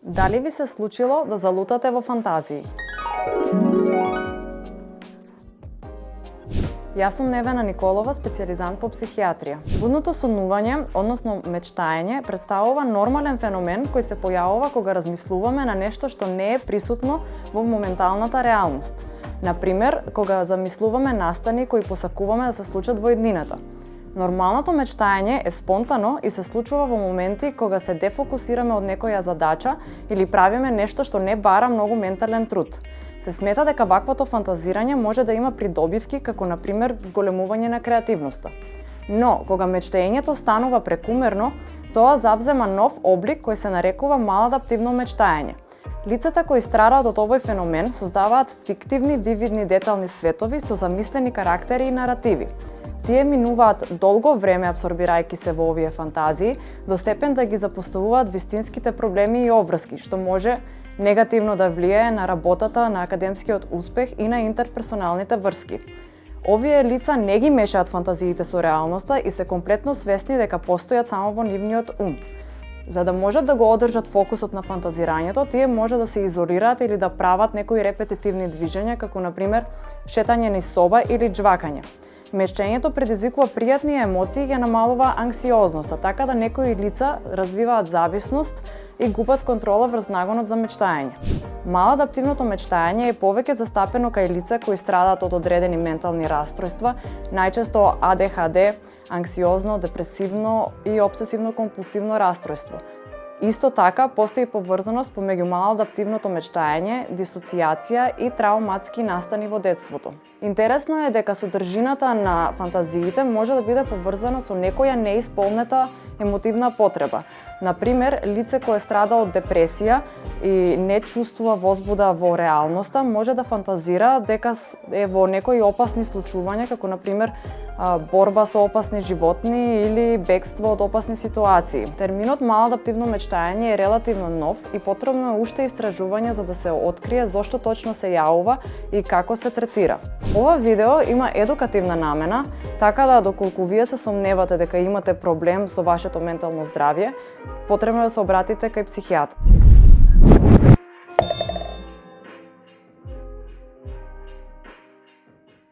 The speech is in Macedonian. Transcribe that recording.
Дали ви се случило да залутате во фантазии? Јас сум Невена Николова, специјализант по психијатрија. Будното сонување, односно мечтаење, представува нормален феномен кој се појавува кога размислуваме на нешто што не е присутно во моменталната реалност. Например, кога замислуваме настани кои посакуваме да се случат во иднината. Нормалното мечтаење е спонтано и се случува во моменти кога се дефокусираме од некоја задача или правиме нешто што не бара многу ментален труд. Се смета дека ваквото фантазирање може да има придобивки како на пример зголемување на креативноста. Но кога мечтаењето станува прекумерно, тоа завзема нов облик кој се нарекува маладаптивно мечтаење. Лицата кои страдаат од овој феномен создаваат фиктивни, вивидни детални светови со замислени карактери и наративи. Тие минуваат долго време апсорбирајќи се во овие фантазии, до степен да ги запоставуваат вистинските проблеми и обврски, што може негативно да влијае на работата, на академскиот успех и на интерперсоналните врски. Овие лица не ги мешаат фантазиите со реалноста и се комплетно свесни дека постојат само во нивниот ум. За да можат да го одржат фокусот на фантазирањето, тие може да се изолираат или да прават некои репетитивни движења, како на пример шетање низ соба или џвакање. Мечтаењето предизвикува пријатни емоции и ги намалува анксиозноста, така да некои лица развиваат зависност и губат контрола врз нагонот за мечтаење. Маладаптивното мечтаење е повеќе застапено кај лица кои страдаат од одредени ментални расстройства, најчесто АДХД, анксиозно, депресивно и обсесивно-компулсивно расстройство. Исто така, постои поврзаност помеѓу маладаптивното мечтаење, дисоцијација и трауматски настани во детството. Интересно е дека содржината на фантазиите може да биде поврзана со некоја неисполнета емотивна потреба. Например, лице кое страда од депресија и не чувствува возбуда во реалноста, може да фантазира дека е во некои опасни случувања, како например борба со опасни животни или бегство од опасни ситуации. Терминот маладаптивно мечтаење е релативно нов и потребно е уште истражување за да се открие зошто точно се јавува и како се третира. Ова видео има едукативна намена, така да доколку вие се сомневате дека имате проблем со вашето ментално здравје, потребно е да се обратите кај психијатар.